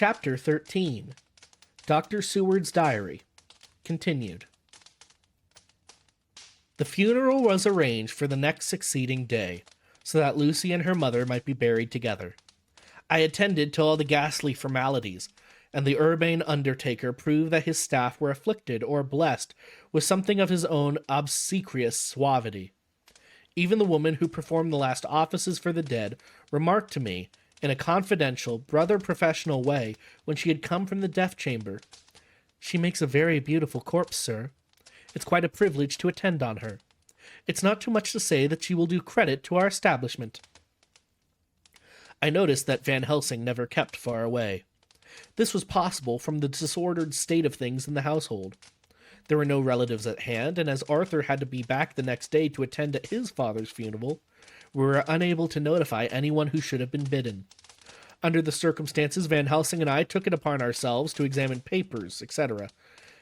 Chapter 13. Dr. Seward's Diary. Continued. The funeral was arranged for the next succeeding day, so that Lucy and her mother might be buried together. I attended to all the ghastly formalities, and the urbane undertaker proved that his staff were afflicted or blessed with something of his own obsequious suavity. Even the woman who performed the last offices for the dead remarked to me, in a confidential, brother-professional way, when she had come from the death chamber, "She makes a very beautiful corpse, sir. It's quite a privilege to attend on her. It's not too much to say that she will do credit to our establishment." I noticed that Van Helsing never kept far away. This was possible from the disordered state of things in the household. There were no relatives at hand, and as Arthur had to be back the next day to attend at his father's funeral, we were unable to notify anyone who should have been bidden. Under the circumstances, Van Helsing and I took it upon ourselves to examine papers, etc.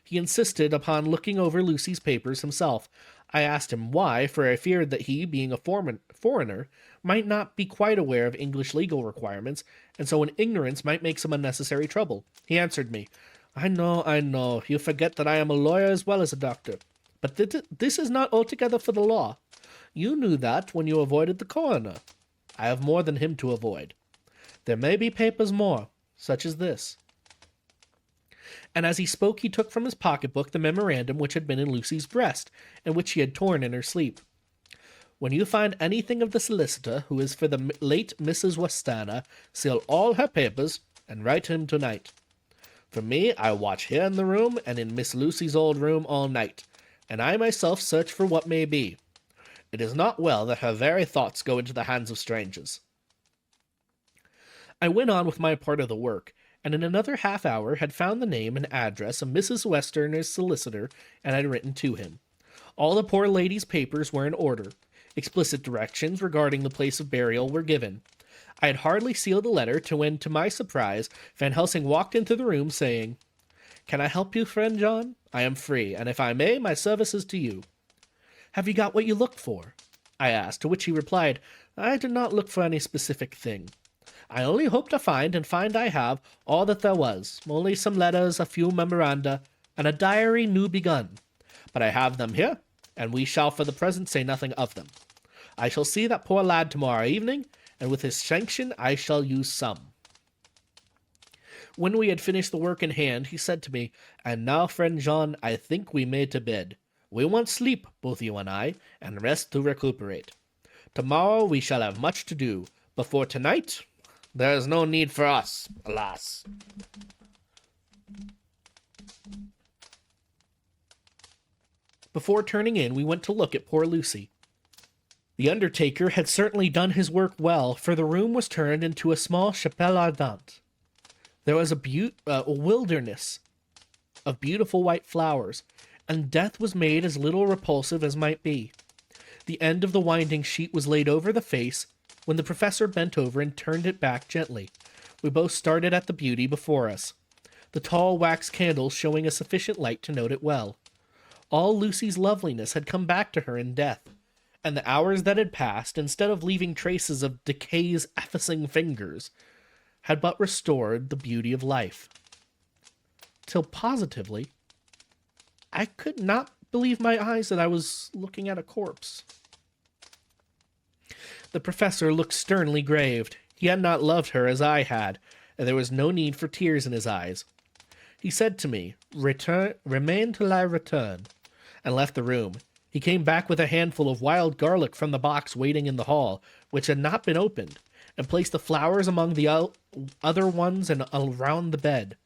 He insisted upon looking over Lucy's papers himself. I asked him why, for I feared that he, being a foreigner, might not be quite aware of English legal requirements, and so in ignorance might make some unnecessary trouble. He answered me, I know. You forget that I am a lawyer as well as a doctor. But this is not altogether for the law. You knew that when you avoided the coroner. I have more than him to avoid. There may be papers more, such as this." And as he spoke, he took from his pocketbook the memorandum which had been in Lucy's breast, and which she had torn in her sleep. "When you find anything of the solicitor, who is for the late Mrs. Westana, seal all her papers, and write him tonight. For me, I watch here in the room, and in Miss Lucy's old room all night, and I myself search for what may be. It is not well that her very thoughts go into the hands of strangers." I went on with my part of the work, and in another half hour had found the name and address of Mrs. Westerner's solicitor, and had written to him. All the poor lady's papers were in order. Explicit directions regarding the place of burial were given. I had hardly sealed the letter when, to my surprise, Van Helsing walked into the room, saying, "Can I help you, friend John? I am free, and if I may, my service is to you." "Have you got what you look for?" I asked, to which he replied, "I did not look for any specific thing. I only hope to find, and find I have, all that there was, only some letters, a few memoranda, and a diary new begun. But I have them here, and we shall for the present say nothing of them. I shall see that poor lad tomorrow evening, and with his sanction I shall use some." When we had finished the work in hand, he said to me, "And now, friend John, I think we may to bed. We want sleep, both you and I, and rest to recuperate. Tomorrow we shall have much to do, but for tonight there is no need for us, alas." Before turning in, we went to look at poor Lucy. The undertaker had certainly done his work well, for the room was turned into a small chapelle ardente. There was a wilderness of beautiful white flowers, and death was made as little repulsive as might be. The end of the winding sheet was laid over the face, when the professor bent over and turned it back gently. We both started at the beauty before us, the tall wax candles showing a sufficient light to note it well. All Lucy's loveliness had come back to her in death, and the hours that had passed, instead of leaving traces of decay's effacing fingers, had but restored the beauty of life. Till positively, I could not believe my eyes that I was looking at a corpse. The professor looked sternly grave. He had not loved her as I had, and there was no need for tears in his eyes. He said to me, "Remain till I return," and left the room. He came back with a handful of wild garlic from the box waiting in the hall, which had not been opened, and placed the flowers among the other ones and around the bed.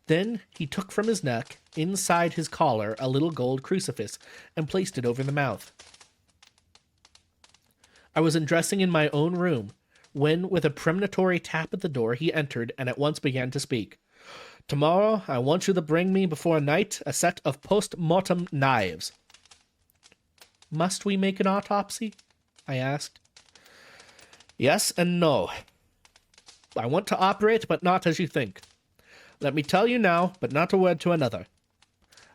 Then he took from his neck, inside his collar, a little gold crucifix, and placed it over the mouth. I was undressing in my own room, when, with a premonitory tap at the door, he entered, and at once began to speak. "Tomorrow I want you to bring me before night a set of post-mortem knives." "Must we make an autopsy?" I asked. "Yes and no. I want to operate, but not as you think. Let me tell you now, but not a word to another.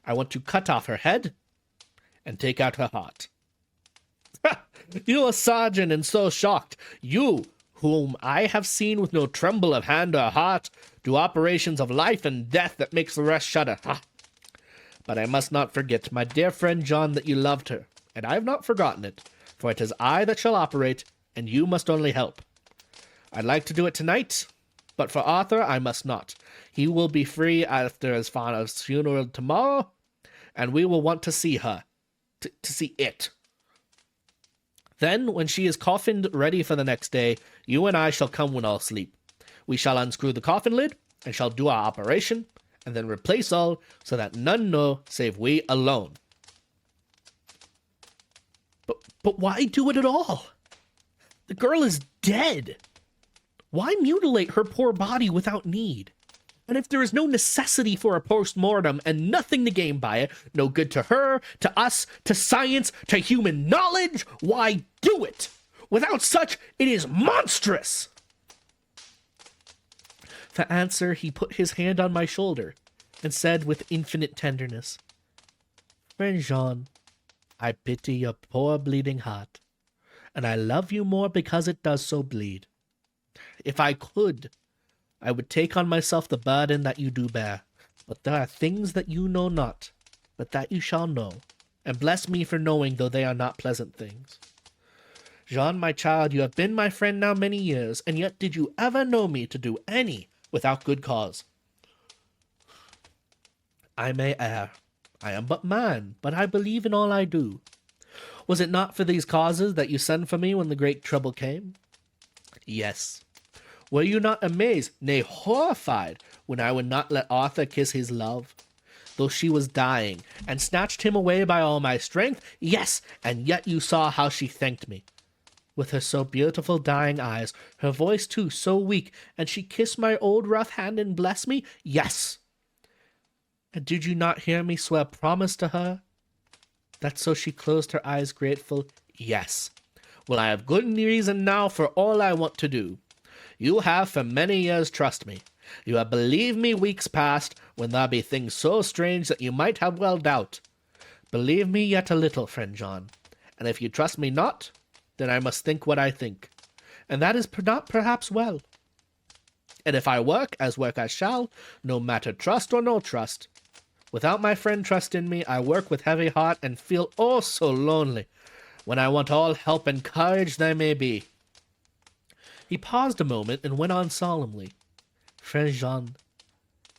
I want to cut off her head and take out her heart." "You a sergeant and so shocked. You, whom I have seen with no tremble of hand or heart, do operations of life and death that makes the rest shudder. Ha! But I must not forget, my dear friend John, that you loved her, and I have not forgotten it, for it is I that shall operate, and you must only help. I'd like to do it tonight, but for Arthur I must not. He will be free after his father's funeral tomorrow, and we will want to see her, to see it. Then, when she is coffined ready for the next day, you and I shall come when all sleep. We shall unscrew the coffin lid, and shall do our operation, and then replace all, so that none know save we alone. But why do it at all? The girl is dead. Why mutilate her poor body without need? And if there is no necessity for a post-mortem and nothing to gain by it, no good to her, to us, to science, to human knowledge, why do it? Without such, it is monstrous. For answer, he put his hand on my shoulder and said with infinite tenderness, Friend Jean, I pity your poor bleeding heart, and I love you more because it does so bleed. If I could, I would take on myself the burden that you do bear, but there are things that you know not, but that you shall know, and bless me for knowing, though they are not pleasant things. Jean, my child, you have been my friend now many years, and yet did you ever know me to do any without good cause? I may err. I am but man, but I believe in all I do. Was it not for these causes that you sent for me when the great trouble came? Yes. Were you not amazed, nay horrified, when I would not let Arthur kiss his love, though she was dying, and snatched him away by all my strength? Yes, and yet you saw how she thanked me. With her so beautiful dying eyes, her voice too so weak, and she kissed my old rough hand and blessed me? Yes. And did you not hear me swear promise to her? That so she closed her eyes grateful? Yes. Well, I have good reason now for all I want to do. You have for many years trust me. You have believed me weeks past, when there be things so strange that you might have well doubt. Believe me yet a little, friend John, and if you trust me not, then I must think what I think, and that is not perhaps well. And if I work I shall, no matter trust or no trust. Without my friend trust in me, I work with heavy heart and feel oh so lonely, when I want all help and courage there may be. He paused a moment and went on solemnly. Friend Jean,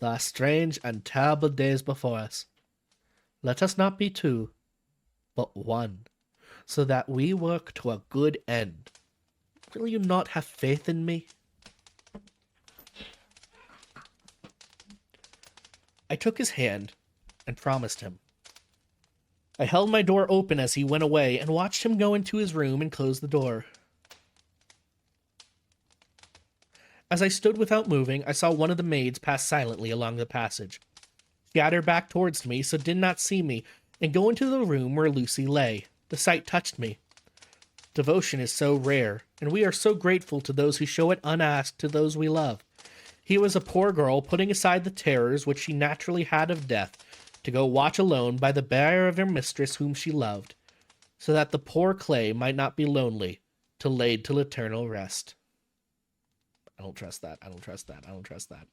there are strange and terrible days before us. Let us not be two, but one, so that we work to a good end. Will you not have faith in me? I took his hand and promised him. I held my door open as he went away and watched him go into his room and close the door. As I stood without moving, I saw one of the maids pass silently along the passage, scatter back towards me so did not see me, and go into the room where Lucy lay. The sight touched me. Devotion is so rare, and we are so grateful to those who show it unasked to those we love. Here was a poor girl putting aside the terrors which she naturally had of death, to go watch alone by the bier of her mistress whom she loved, so that the poor clay might not be lonely, till laid till eternal rest. I don't trust that. I don't trust that. I don't trust that.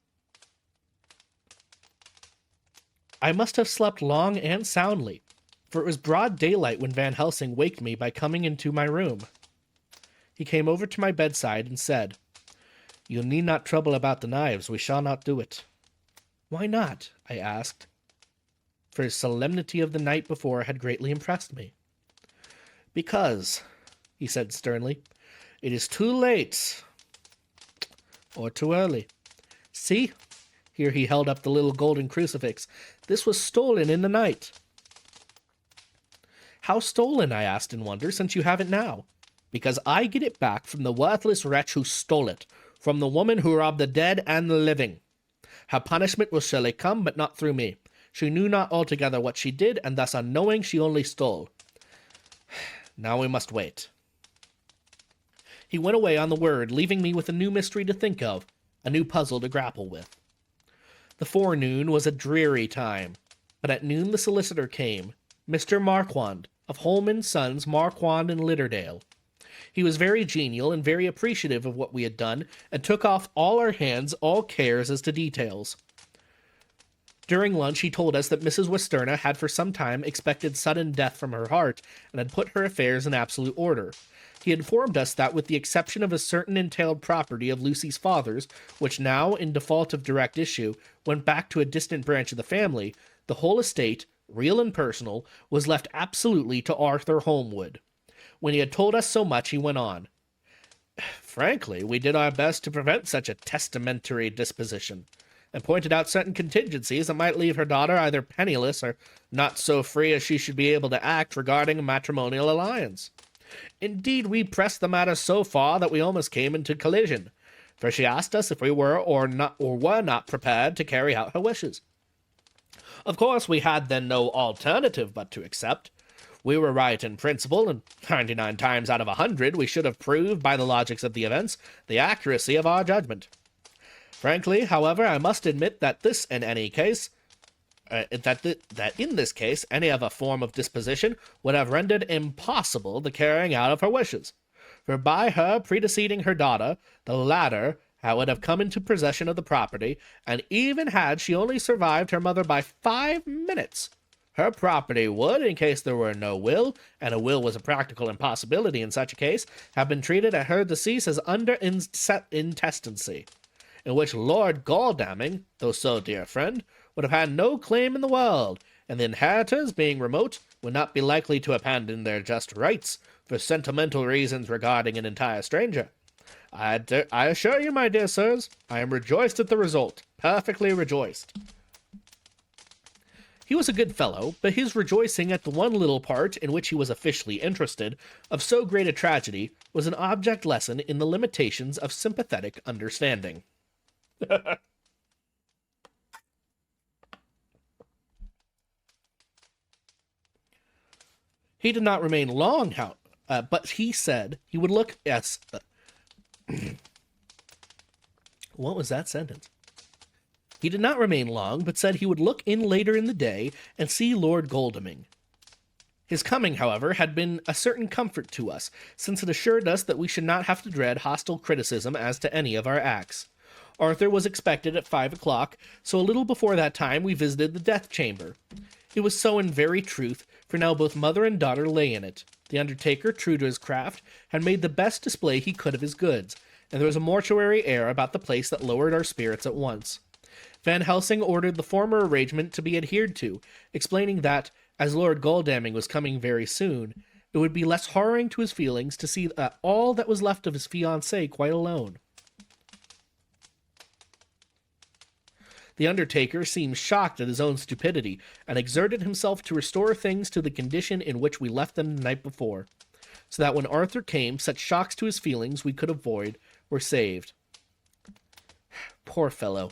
I must have slept long and soundly, for it was broad daylight when Van Helsing waked me by coming into my room. He came over to my bedside and said, You need not trouble about the knives. We shall not do it. Why not? I asked, for his solemnity of the night before had greatly impressed me. Because, he said sternly, it is too late, or too early. See, here he held up the little golden crucifix. This was stolen in the night. How stolen? I asked in wonder, since you have it now. Because I get it back from the worthless wretch who stole it, from the woman who robbed the dead and the living. Her punishment will surely come, but not through me. She knew not altogether what she did, and thus unknowing she only stole. Now we must wait. He went away on the word, leaving me with a new mystery to think of, a new puzzle to grapple with. The forenoon was a dreary time, but at noon the solicitor came, Mr. Marquand, of Holman Sons, Marquand and Litterdale. He was very genial and very appreciative of what we had done, and took off all our hands all cares as to details. During lunch, he told us that Mrs. Westerna had for some time expected sudden death from her heart, and had put her affairs in absolute order. He informed us that, with the exception of a certain entailed property of Lucy's father's, which now, in default of direct issue, went back to a distant branch of the family, the whole estate, real and personal, was left absolutely to Arthur Holmwood. When he had told us so much, he went on. Frankly, we did our best to prevent such a testamentary disposition, and pointed out certain contingencies that might leave her daughter either penniless or not so free as she should be able to act regarding a matrimonial alliance. Indeed, we pressed the matter so far that we almost came into collision, for she asked us if we were or were not prepared to carry out her wishes. Of course, we had then no alternative but to accept. We were right in principle, and 99 times out of 100 we should have proved, by the logics of the events, the accuracy of our judgment. Frankly, however, I must admit that this, in any case, that in this case, any other form of disposition would have rendered impossible the carrying out of her wishes. For by her preceding her daughter, the latter would have come into possession of the property, and even had she only survived her mother by 5 minutes, her property would, in case there were no will, and a will was a practical impossibility in such a case, have been treated at her decease as under intestacy, in which Lord Godalming, though so dear a friend, would have had no claim in the world, and the inheritors, being remote, would not be likely to abandon their just rights for sentimental reasons regarding an entire stranger. I assure you, my dear sirs, I am rejoiced at the result, perfectly rejoiced. He was a good fellow, but his rejoicing at the one little part in which he was officially interested of so great a tragedy was an object lesson in the limitations of sympathetic understanding. He did not remain long, but he said he would look... Yes. What was that sentence? He did not remain long, but said he would look in later in the day and see Lord Godalming. His coming, however, had been a certain comfort to us, since it assured us that we should not have to dread hostile criticism as to any of our acts. Arthur was expected at 5 o'clock, so a little before that time we visited the death chamber. It was so in very truth, for now both mother and daughter lay in it. The undertaker, true to his craft, had made the best display he could of his goods, and there was a mortuary air about the place that lowered our spirits at once. Van Helsing ordered the former arrangement to be adhered to, explaining that, as Lord Godalming was coming very soon, it would be less harrowing to his feelings to see all that was left of his fiancée quite alone. The undertaker seemed shocked at his own stupidity, and exerted himself to restore things to the condition in which we left them the night before, so that when Arthur came, such shocks to his feelings we could avoid were saved. Poor fellow!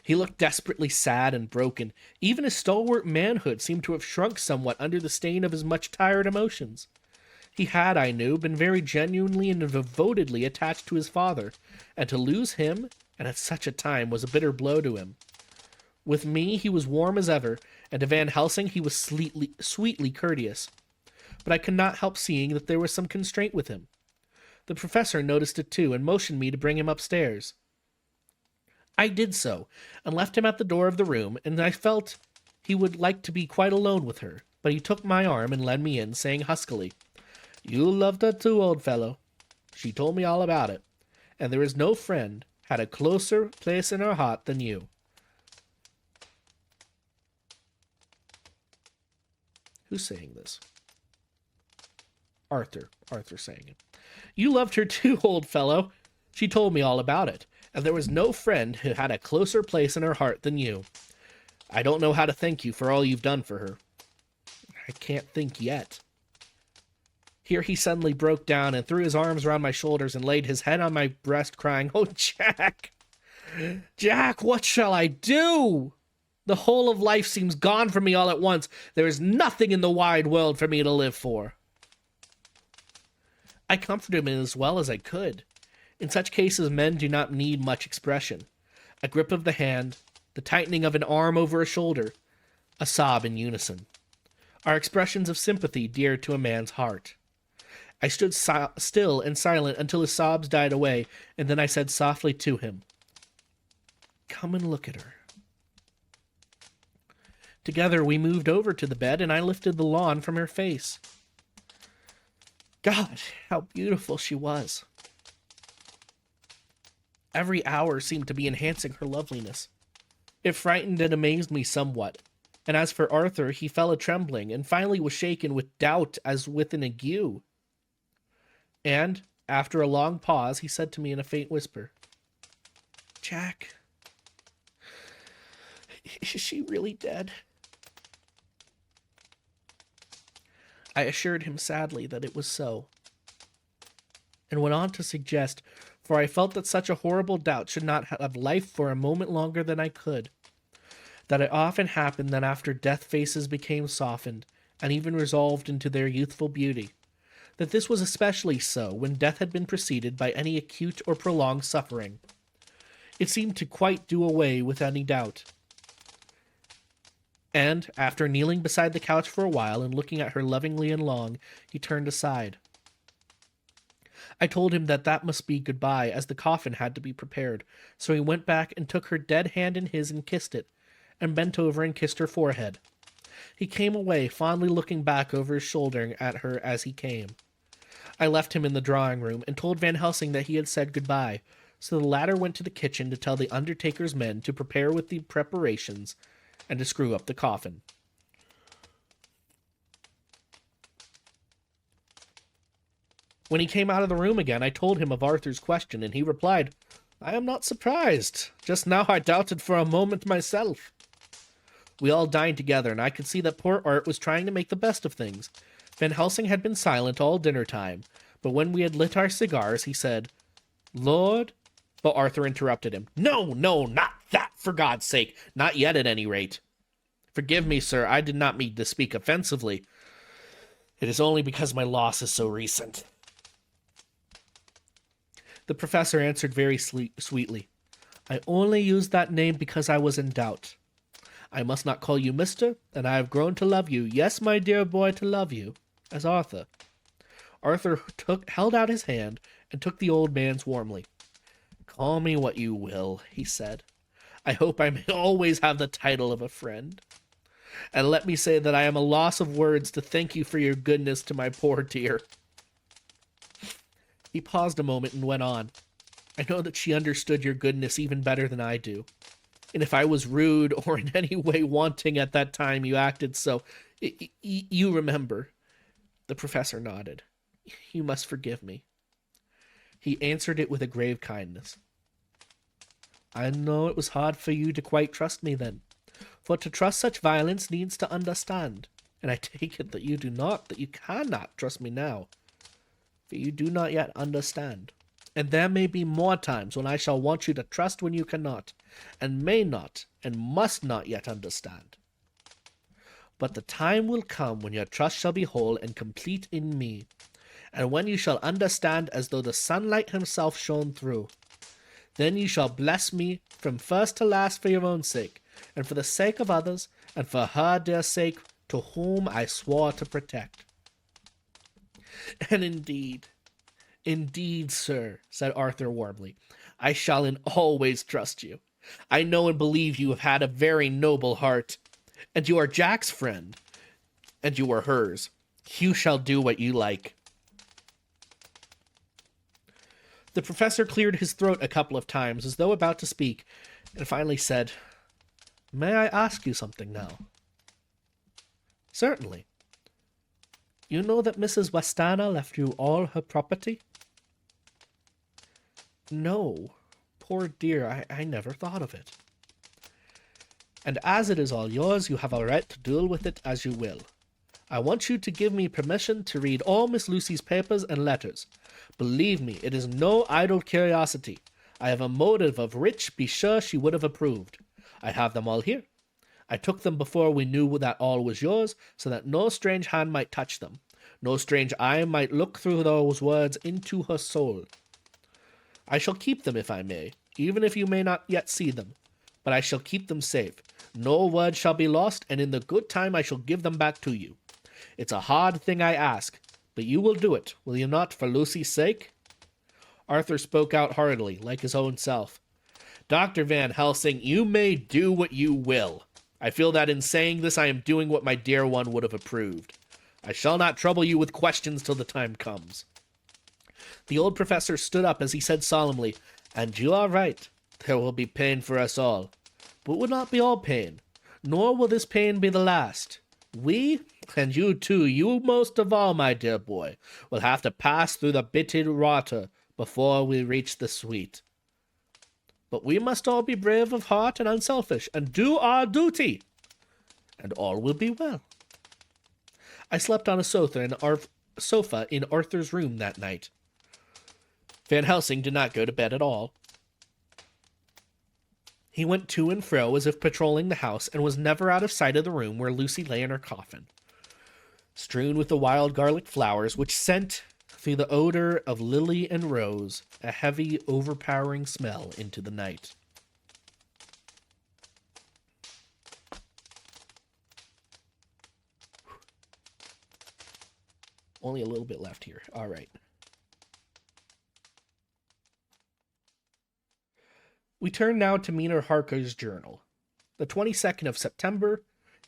He looked desperately sad and broken. Even his stalwart manhood seemed to have shrunk somewhat under the stain of his much-tired emotions. He had, I knew, been very genuinely and devotedly attached to his father, and to lose him, and at such a time, was a bitter blow to him. With me he was warm as ever, and to Van Helsing he was sweetly courteous. But I could not help seeing that there was some constraint with him. The professor noticed it too, and motioned me to bring him upstairs. I did so, and left him at the door of the room, and I felt he would like to be quite alone with her, but he took my arm and led me in, saying huskily, "You loved her too, old fellow. She told me all about it, and there is no friend had a closer place in her heart than you." Who's saying this? Arthur saying it. "You loved her too, old fellow. She told me all about it, and there was no friend who had a closer place in her heart than you. I don't know how to thank you for all you've done for her." I can't think yet. Here he suddenly broke down and threw his arms around my shoulders and laid his head on my breast, crying, "Oh, Jack! Jack, what shall I do? The whole of life seems gone from me all at once. There is nothing in the wide world for me to live for." I comforted him as well as I could. In such cases, men do not need much expression. A grip of the hand, the tightening of an arm over a shoulder, a sob in unison, are expressions of sympathy dear to a man's heart. I stood still and silent until his sobs died away, and then I said softly to him, "Come and look at her." Together we moved over to the bed, and I lifted the lawn from her face. God, how beautiful she was. Every hour seemed to be enhancing her loveliness. It frightened and amazed me somewhat. And as for Arthur, he fell a trembling, and finally was shaken with doubt as with an ague. And, after a long pause, he said to me in a faint whisper, "Jack, is she really dead?" I assured him sadly that it was so, and went on to suggest, for I felt that such a horrible doubt should not have life for a moment longer than I could, that it often happened that after death faces became softened, and even resolved into their youthful beauty, that this was especially so when death had been preceded by any acute or prolonged suffering. It seemed to quite do away with any doubt. And, after kneeling beside the couch for a while and looking at her lovingly and long, he turned aside. I told him that that must be goodbye, as the coffin had to be prepared, so he went back and took her dead hand in his and kissed it, and bent over and kissed her forehead. He came away, fondly looking back over his shoulder at her as he came. I left him in the drawing-room, and told Van Helsing that he had said goodbye, so the latter went to the kitchen to tell the undertaker's men to prepare with the preparations, and to screw up the coffin. When he came out of the room again, I told him of Arthur's question, and he replied, "I am not surprised. Just now I doubted for a moment myself." We all dined together, and I could see that poor Art was trying to make the best of things. Van Helsing had been silent all dinner time, but when we had lit our cigars, he said, "Lord," but Arthur interrupted him. No, not that, for God's sake. Not yet, at any rate. Forgive me, sir, I did not mean to speak offensively. It is only because my loss is so recent. The professor answered very sweetly, "I only used that name because I was in doubt. I must not call you Mr., and I have grown to love you, yes, my dear boy, to love you, as Arthur." Arthur held out his hand and took the old man's warmly. "Call me what you will," he said. "I hope I may always have the title of a friend. And let me say that I am a loss of words to thank you for your goodness to my poor dear." He paused a moment and went on. "I know that she understood your goodness even better than I do. And if I was rude or in any way wanting at that time you acted so, you remember." The professor nodded. "You must forgive me." He answered it with a grave kindness. "I know it was hard for you to quite trust me then, for to trust such violence needs to understand, and I take it that you cannot trust me now, for you do not yet understand, and there may be more times when I shall want you to trust when you cannot, and may not, and must not yet understand. But the time will come when your trust shall be whole and complete in me, and when you shall understand as though the sunlight himself shone through. Then you shall bless me from first to last for your own sake, and for the sake of others, and for her dear sake, to whom I swore to protect." "And indeed, sir," said Arthur warmly, "I shall always trust you. I know and believe you have had a very noble heart, and you are Jack's friend, and you are hers. You shall do what you like." The professor cleared his throat a couple of times, as though about to speak, and finally said, "May I ask you something now?" "Certainly." "You know that Mrs. Westana left you all her property?" "No. Poor dear, I never thought of it." "And as it is all yours, you have a right to deal with it as you will. I want you to give me permission to read all Miss Lucy's papers and letters. Believe me, it is no idle curiosity. I have a motive of which, be sure, she would have approved. I have them all here. I took them before we knew that all was yours, so that no strange hand might touch them. No strange eye might look through those words into her soul. I shall keep them if I may, even if you may not yet see them. But I shall keep them safe. No word shall be lost, and in the good time I shall give them back to you. It's a hard thing I ask, But you will do it, will you not, for Lucy's sake? Arthur spoke out heartily, like his own self. Dr. Van Helsing, you may do what you will. I feel that in saying this I am doing what my dear one would have approved. I shall not trouble you with questions till the time comes. The old professor stood up as he said solemnly, And you are right. There will be pain for us all. But it will not be all pain, nor will this pain be the last. We, and you too, you most of all, my dear boy, will have to pass through the bitter water before we reach the sweet. But we must all be brave of heart and unselfish, and do our duty, and all will be well. I slept on a sofa in Arthur's room that night. Van Helsing did not go to bed at all. He went to and fro as if patrolling the house, and was never out of sight of the room where Lucy lay in her coffin, strewn with the wild garlic flowers, which sent, through the odor of lily and rose, a heavy, overpowering smell into the night. Only a little bit left here. All right. We turn now to Mina Harker's journal. The 22nd of September,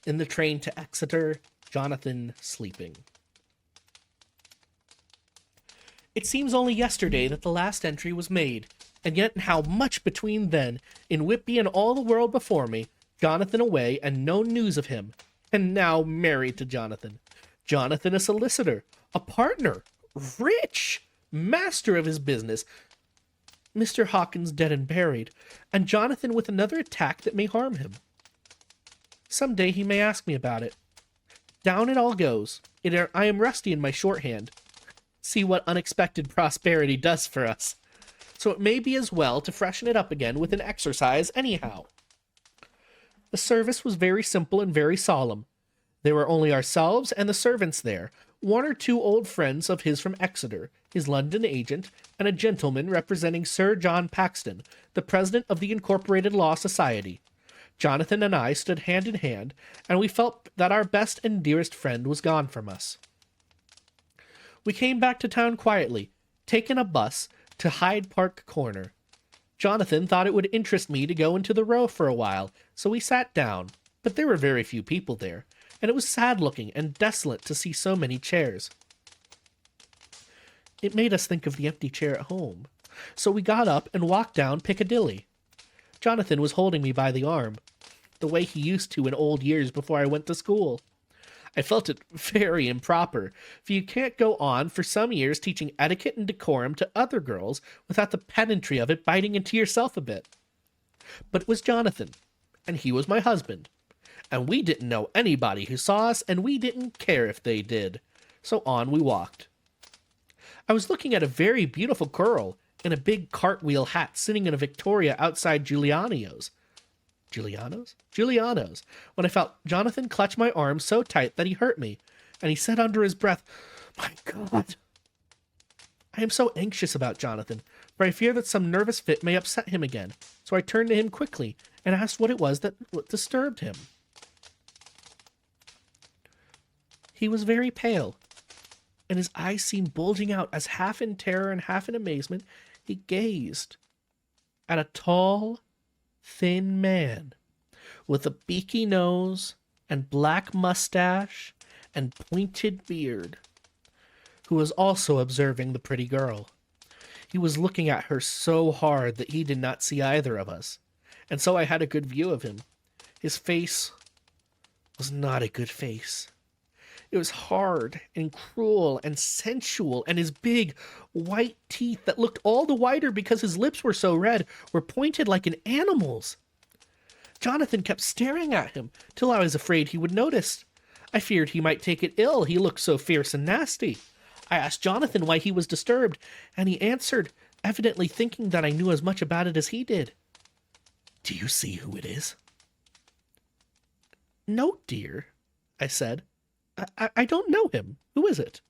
in the train to Exeter, Jonathan sleeping. It seems only yesterday that the last entry was made, and yet how much between then, in Whitby and all the world before me, Jonathan away and no news of him, and now married to Jonathan. Jonathan a solicitor, a partner, rich, master of his business, Mr. Hawkins dead and buried, and Jonathan with another attack that may harm him. Some day he may ask me about it. Down it all goes. I am rusty in my shorthand. See what unexpected prosperity does for us. So it may be as well to freshen it up again with an exercise anyhow. The service was very simple and very solemn. There were only ourselves and the servants there, one or two old friends of his from Exeter, his London agent, and a gentleman representing Sir John Paxton, the president of the Incorporated Law Society. Jonathan and I stood hand in hand, and we felt that our best and dearest friend was gone from us. We came back to town quietly, taking a bus to Hyde Park Corner. Jonathan thought it would interest me to go into the Row for a while, so we sat down, but there were very few people there, and it was sad-looking and desolate to see so many chairs. It made us think of the empty chair at home, so we got up and walked down Piccadilly. Jonathan was holding me by the arm, the way he used to in old years before I went to school. I felt it very improper, for you can't go on for some years teaching etiquette and decorum to other girls without the pedantry of it biting into yourself a bit. But it was Jonathan, and he was my husband, and we didn't know anybody who saw us, and we didn't care if they did. So on we walked. I was looking at a very beautiful girl in a big cartwheel hat sitting in a Victoria outside Giuliano's, when I felt Jonathan clutch my arm so tight that he hurt me, and he said under his breath, "My God." I am so anxious about Jonathan, for I fear that some nervous fit may upset him again, so I turned to him quickly and asked what it was that disturbed him. He was very pale, and his eyes seemed bulging out as half in terror and half in amazement he gazed at a tall, thin man with a beaky nose and black mustache and pointed beard, who was also observing the pretty girl. He was looking at her so hard that he did not see either of us, and so I had a good view of him. His face was not a good face. It was hard and cruel and sensual, and his big, white teeth that looked all the whiter because his lips were so red were pointed like an animal's. Jonathan kept staring at him till I was afraid he would notice. I feared he might take it ill, he looked so fierce and nasty. I asked Jonathan why he was disturbed, and he answered, evidently thinking that I knew as much about it as he did. "Do you see who it is?" "No, dear," I said. I don't know him. Who is it?"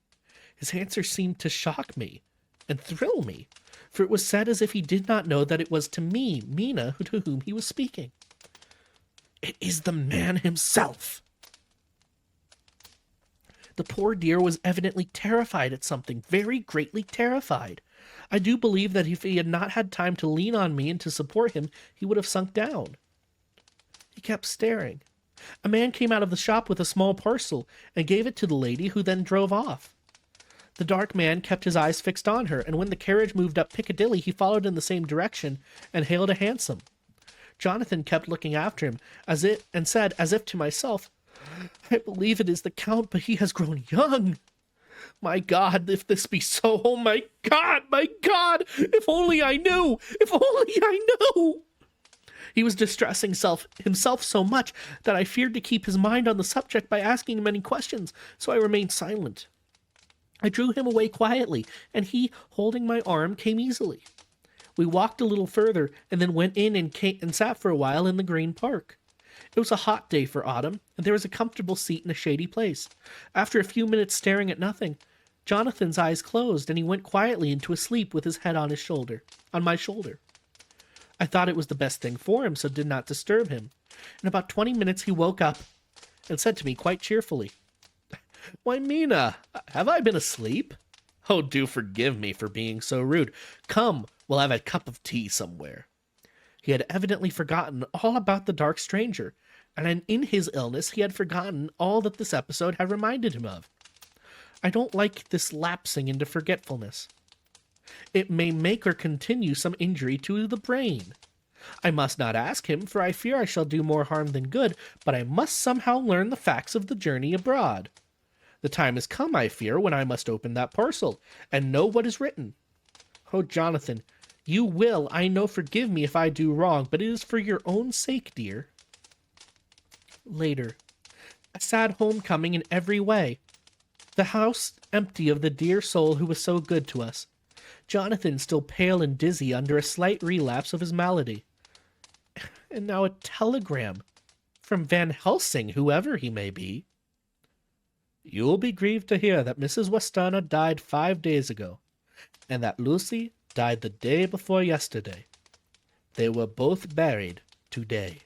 His answer seemed to shock me and thrill me, for it was said as if he did not know that it was to me, Mina, to whom he was speaking. "It is the man himself." The poor dear was evidently terrified at something, very greatly terrified. I do believe that if he had not had time to lean on me and to support him, he would have sunk down. He kept staring. A man came out of the shop with a small parcel and gave it to the lady, who then drove off. The dark man kept his eyes fixed on her, and when the carriage moved up Piccadilly, he followed in the same direction and hailed a hansom. Jonathan kept looking after him, and said, as if to myself, I believe it is the Count, but he has grown young. My God, if this be so, oh my God, if only I knew, if only I knew. He was distressing himself so much that I feared to keep his mind on the subject by asking him any questions, so I remained silent. I drew him away quietly, and he, holding my arm, came easily. We walked a little further, and then went in and sat for a while in the Green Park. It was a hot day for autumn, and there was a comfortable seat in a shady place. After a few minutes staring at nothing, Jonathan's eyes closed, and he went quietly into a sleep with his head on my shoulder. I thought it was the best thing for him, so did not disturb him. In about 20 minutes he woke up and said to me quite cheerfully, Why, Mina, have I been asleep? Oh, do forgive me for being so rude. Come, we'll have a cup of tea somewhere. He had evidently forgotten all about the dark stranger, and in his illness he had forgotten all that this episode had reminded him of. I don't like this lapsing into forgetfulness. It may make or continue some injury to the brain. I must not ask him, for I fear I shall do more harm than good, but I must somehow learn the facts of the journey abroad. The time has come, I fear, when I must open that parcel, and know what is written. Oh, Jonathan, you will, I know, forgive me if I do wrong, but it is for your own sake, dear. Later. A sad homecoming in every way. The house empty of the dear soul who was so good to us. Jonathan still pale and dizzy under a slight relapse of his malady. And now a telegram from Van Helsing, whoever he may be. You will be grieved to hear that Mrs. Westerner died 5 days ago, and that Lucy died the day before yesterday. They were both buried today.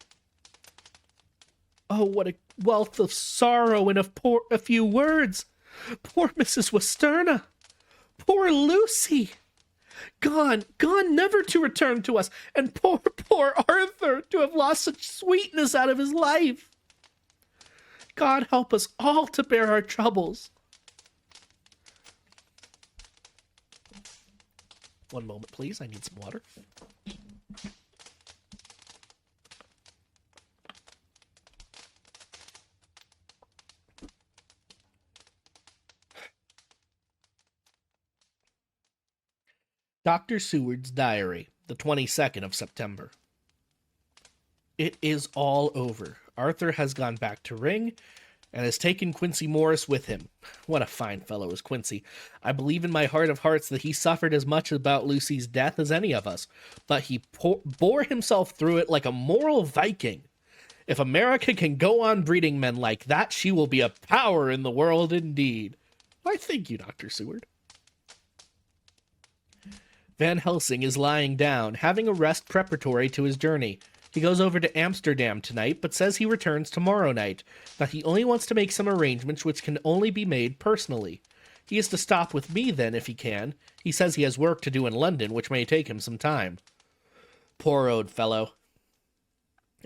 Oh, what a wealth of sorrow in a few words! Poor Mrs. Westerner! Poor Lucy! Gone, never to return to us, and poor Arthur, to have lost such sweetness out of his life. God help us all to bear our troubles. One moment, please. I need some water. Dr. Seward's Diary, the 22nd of September. It is all over. Arthur has gone back to Ring and has taken Quincy Morris with him. What a fine fellow is Quincy. I believe in my heart of hearts that he suffered as much about Lucy's death as any of us, but he bore himself through it like a moral Viking. If America can go on breeding men like that, she will be a power in the world indeed. Why, thank you, Dr. Seward. Van Helsing is lying down, having a rest preparatory to his journey. He goes over to Amsterdam tonight, but says he returns tomorrow night, that he only wants to make some arrangements which can only be made personally. He is to stop with me then, if he can. He says he has work to do in London, which may take him some time. Poor old fellow.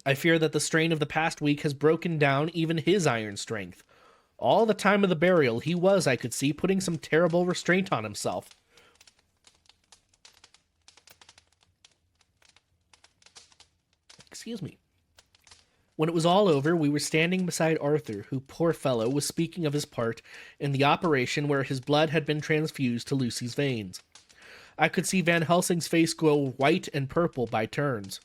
I fear that the strain of the past week has broken down even his iron strength. All the time of the burial, he was, I could see, putting some terrible restraint on himself. Excuse me. When it was all over, we were standing beside Arthur, who, poor fellow, was speaking of his part in the operation where his blood had been transfused to Lucy's veins. I could see Van Helsing's face grow white and purple by turns.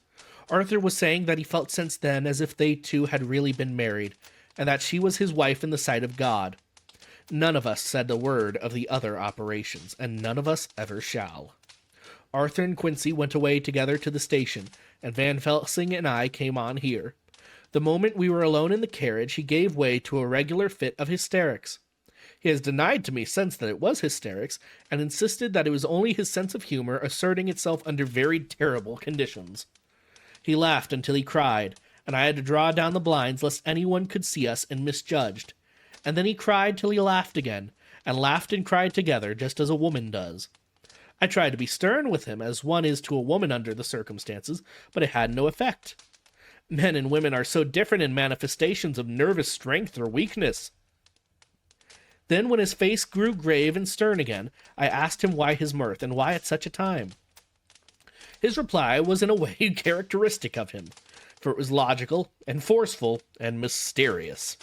Arthur was saying that he felt since then as if they two had really been married, and that she was his wife in the sight of God. None of us said a word of the other operations, and none of us ever shall. Arthur and Quincy went away together to the station, and Van Helsing and I came on here. The moment we were alone in the carriage, he gave way to a regular fit of hysterics. He has denied to me since that it was hysterics, and insisted that it was only his sense of humor asserting itself under very terrible conditions. He laughed until he cried, and I had to draw down the blinds lest anyone could see us and misjudged. and then he cried till he laughed again, and laughed and cried together, just as a woman does. I tried to be stern with him, as one is to a woman under the circumstances, but it had no effect. Men and women are so different in manifestations of nervous strength or weakness. Then, when his face grew grave and stern again, I asked him why his mirth, and why at such a time. His reply was in a way characteristic of him, for it was logical and forceful and mysterious.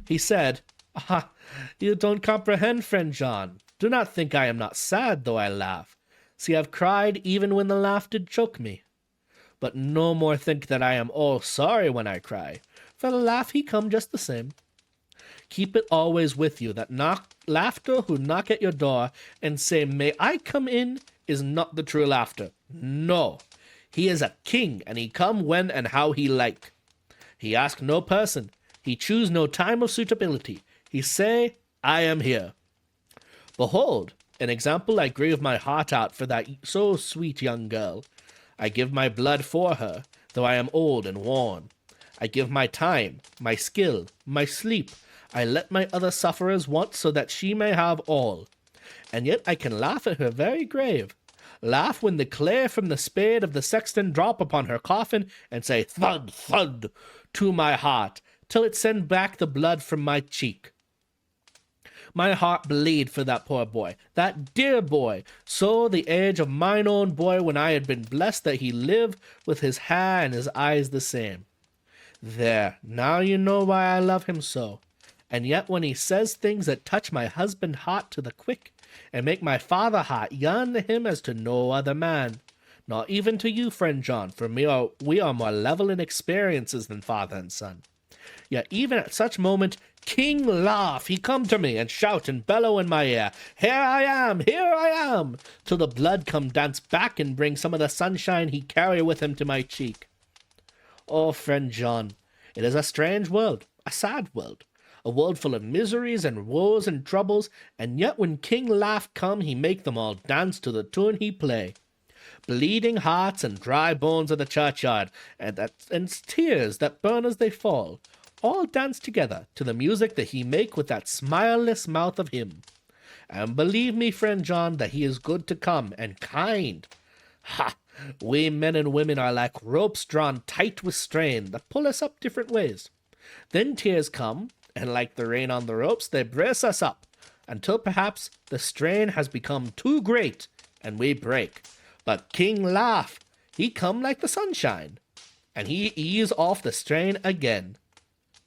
He said, "Ah, you don't comprehend, friend John. Do not think I am not sad, though I laugh. See, I've cried even when the laugh did choke me. But no more think that I am all sorry when I cry, for the laugh he come just the same. Keep it always with you that laughter who knock at your door and say, 'May I come in?' is not the true laughter. No, he is a king, and he come when and how he like. He ask no person. He choose no time of suitability. He say, 'I am here.' Behold, an example I grieve my heart out for that so sweet young girl. I give my blood for her, though I am old and worn. I give my time, my skill, my sleep. I let my other sufferers want so that she may have all. And yet I can laugh at her very grave. Laugh when the clay from the spade of the sexton drop upon her coffin, and say, 'Thud, thud,' to my heart, till it send back the blood from my cheek. My heart bleed for that poor boy, that dear boy, so the age of mine own boy when I had been blessed that he live with his hair and his eyes the same. There, now you know why I love him so. And yet when he says things that touch my husband heart to the quick, and make my father heart yearn to him as to no other man, not even to you, friend John, for we are more level in experiences than father and son. Yet even at such moment, King Laugh, he come to me, and shout and bellow in my ear, 'Here I am,' till the blood come dance back and bring some of the sunshine he carry with him to my cheek. Oh, friend John, it is a strange world, a sad world, a world full of miseries and woes and troubles, and yet when King Laugh come, he make them all dance to the tune he play. Bleeding hearts and dry bones of the churchyard, and tears that burn as they fall, all dance together to the music that he make with that smileless mouth of him. And believe me, friend John, that he is good to come, and kind. Ha! We men and women are like ropes drawn tight with strain that pull us up different ways. Then tears come, and like the rain on the ropes, they brace us up, until perhaps the strain has become too great, and we break. But King Laugh, he come like the sunshine, and he ease off the strain again.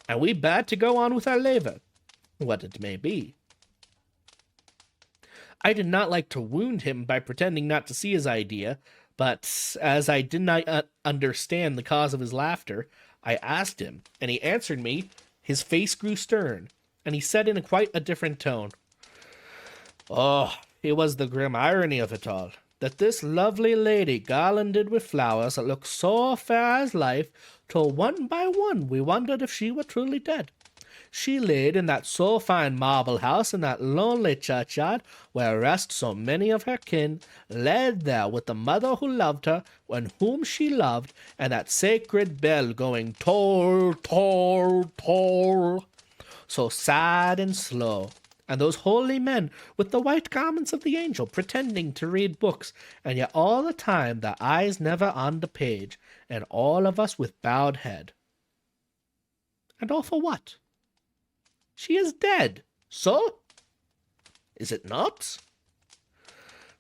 And we bad to go on with our labor, what it may be. I did not like to wound him by pretending not to see his idea, but as I did not understand the cause of his laughter, I asked him, and he answered me. His face grew stern, and he said in quite a different tone, "Oh, it was the grim irony of it all, that this lovely lady, garlanded with flowers that looked so fair as life, till one by one we wondered if she were truly dead. She laid in that so fine marble house in that lonely churchyard, where rest so many of her kin, laid there with the mother who loved her, and whom she loved, and that sacred bell going toll, toll, toll, so sad and slow. And those holy men with the white garments of the angel pretending to read books, and yet all the time their eyes never on the page, and all of us with bowed head. And all for what? She is dead. So? Is it not?"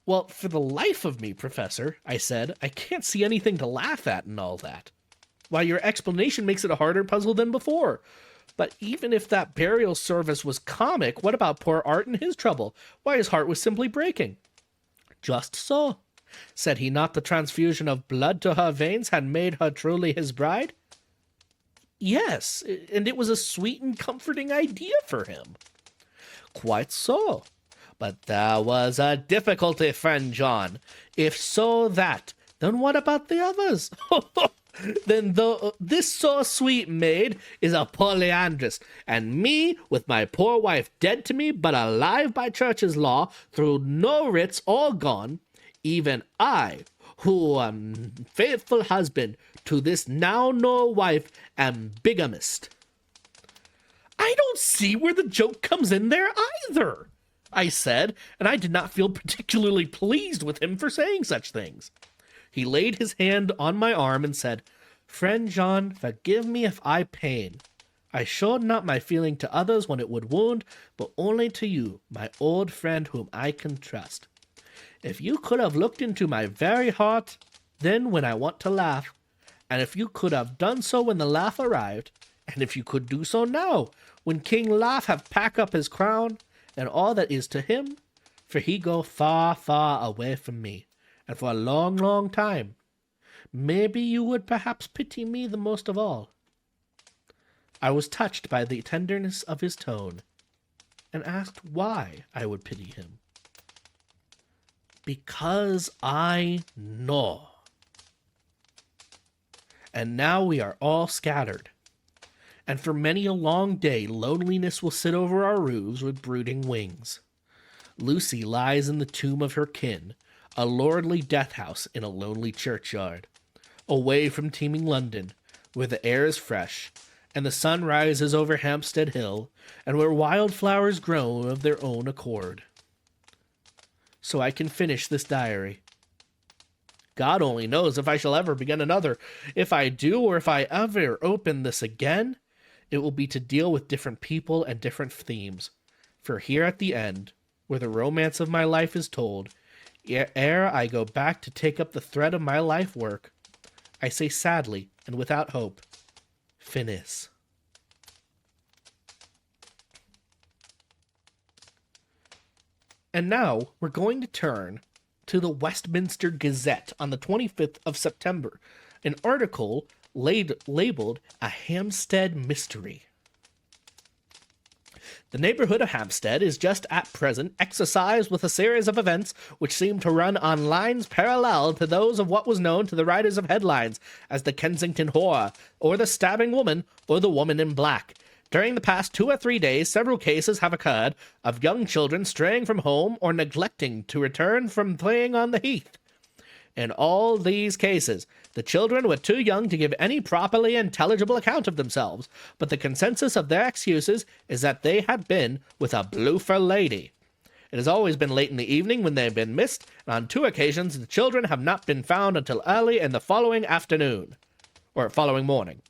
"Well, for the life of me, Professor," I said, "I can't see anything to laugh at in all that. Why, your explanation makes it a harder puzzle than before. But even if that burial service was comic, what about poor Art and his trouble? Why, his heart was simply breaking." "Just so. Said he not the transfusion of blood to her veins had made her truly his bride?" "Yes, and it was a sweet and comforting idea for him." "Quite so. But there was a difficulty, friend John. If so that, then what about the others? Then this so sweet maid is a polyandrist, and me, with my poor wife dead to me, but alive by church's law, through no writs, all gone, even I, who am faithful husband to this now no wife, am bigamist." "I I don't see where the joke comes in there either, I said, and I did not feel particularly pleased with him for saying such things. He laid his hand on my arm and said, "Friend John, forgive me if I pain. I showed not my feeling to others when it would wound, but only to you, my old friend whom I can trust. If you could have looked into my very heart, then when I want to laugh, and if you could have done so when the laugh arrived, and if you could do so now, when King Laugh have pack up his crown, and all that is to him, for he go far, far away from me, and for a long, long time, maybe you would perhaps pity me the most of all." I was touched by the tenderness of his tone, and asked why I would pity him. "Because I know." And now we are all scattered, and for many a long day loneliness will sit over our roofs with brooding wings. Lucy lies in the tomb of her kin, a lordly death house in a lonely churchyard, away from teeming London, where the air is fresh, and the sun rises over Hampstead Hill, and where wildflowers grow of their own accord. So I can finish this diary. God only knows if I shall ever begin another. If I do, or if I ever open this again, it will be to deal with different people and different themes. For here at the end, where the romance of my life is told, ere I go back to take up the thread of my life work, I say sadly and without hope, finis. And now we're going to turn to the Westminster Gazette on the 25th of September, an article labeled "A Hampstead Mystery." The neighborhood of Hampstead is just at present exercised with a series of events which seem to run on lines parallel to those of what was known to the writers of headlines as the Kensington Horror, or the Stabbing Woman, or the Woman in Black. During the past 2 or 3 days, several cases have occurred of young children straying from home or neglecting to return from playing on the heath. In all these cases, the children were too young to give any properly intelligible account of themselves, but the consensus of their excuses is that they had been with a bloofer lady. It has always been late in the evening when they have been missed, and on 2 occasions the children have not been found until early in the following morning.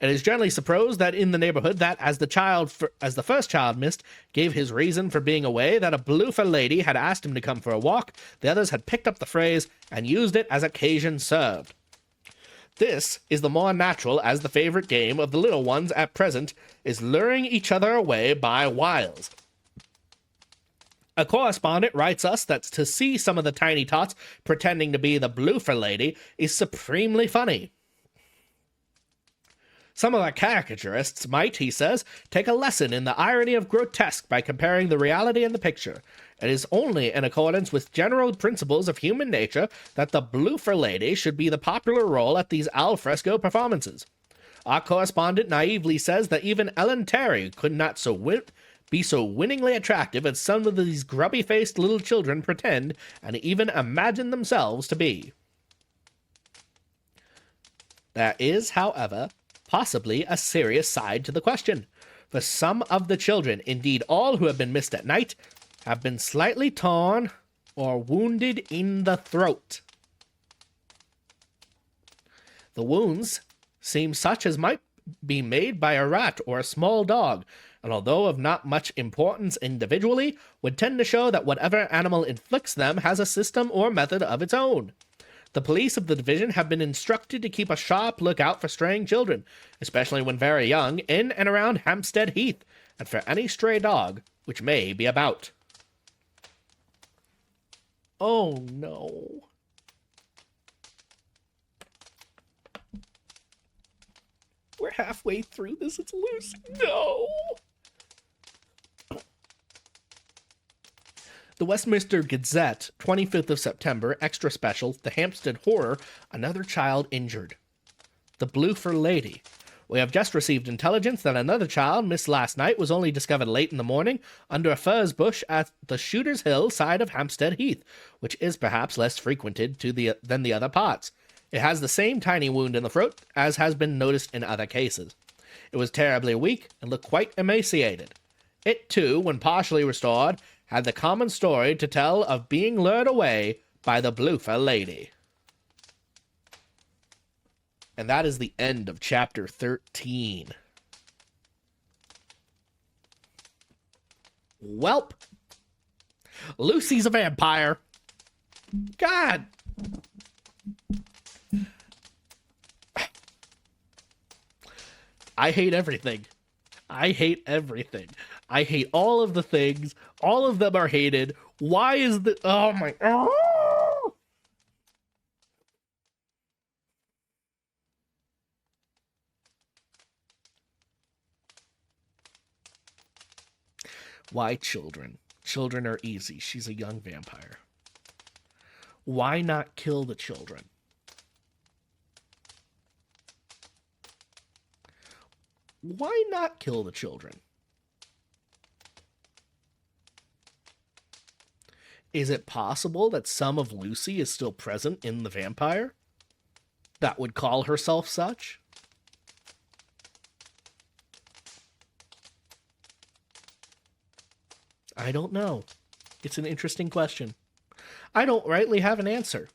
It is generally supposed that in the neighborhood that, as the first child missed gave his reason for being away, that a bloofer lady had asked him to come for a walk, the others had picked up the phrase and used it as occasion served. This is the more natural, as the favorite game of the little ones at present is luring each other away by wiles. A correspondent writes us that to see some of the tiny tots pretending to be the bloofer lady is supremely funny. Some of our caricaturists might, he says, take a lesson in the irony of grotesque by comparing the reality and the picture. It is only in accordance with general principles of human nature that the bloofer lady should be the popular role at these al fresco performances. Our correspondent naively says that even Ellen Terry could not be so winningly attractive as some of these grubby-faced little children pretend and even imagine themselves to be. There is, however, possibly a serious side to the question, for some of the children, indeed all who have been missed at night, have been slightly torn or wounded in the throat. The wounds seem such as might be made by a rat or a small dog, and although of not much importance individually, would tend to show that whatever animal inflicts them has a system or method of its own. The police of the division have been instructed to keep a sharp lookout for straying children, especially when very young, in and around Hampstead Heath, and for any stray dog which may be about. Oh no. We're halfway through this, it's loose. No! The Westminster Gazette, 25th of September, extra special, the Hampstead Horror, another child injured. The bloofer lady. We have just received intelligence that another child missed last night was only discovered late in the morning under a furze bush at the Shooter's Hill side of Hampstead Heath, which is perhaps less frequented than the other parts. It has the same tiny wound in the throat as has been noticed in other cases. It was terribly weak and looked quite emaciated. It, too, when partially restored, had the common story to tell of being lured away by the Bloofer lady. And that is the end of chapter 13. Welp. Lucy's a vampire. God. I hate everything. I hate everything. I hate all of the things. All of them are hated. Why is the... Oh my... Oh! Why children? Children are easy. She's a young vampire. Why not kill the children? Why not kill the children? Is it possible that some of Lucy is still present in the vampire that would call herself such? I don't know. It's an interesting question. I don't rightly have an answer.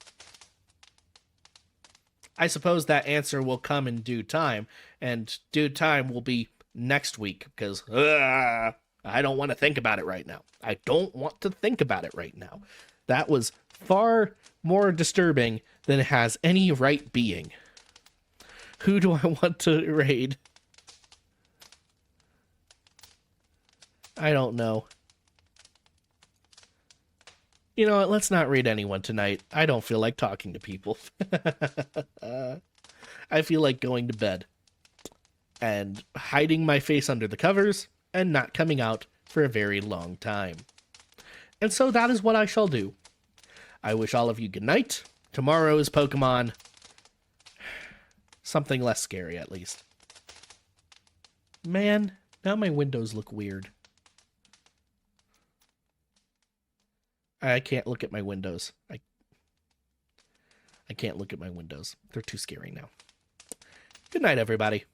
I suppose that answer will come in due time, and due time will be next week, because I don't want to think about it right now. I don't want to think about it right now. That was far more disturbing than it has any right being. Who do I want to raid? I don't know. You know what? Let's not raid anyone tonight. I don't feel like talking to people. I feel like going to bed and hiding my face under the covers and not coming out for a very long time. And so that is what I shall do. I wish all of you good night. Tomorrow is Pokemon. Something less scary, at least. Man, now my windows look weird. I can't look at my windows. I can't look at my windows. They're too scary now. Good night, everybody.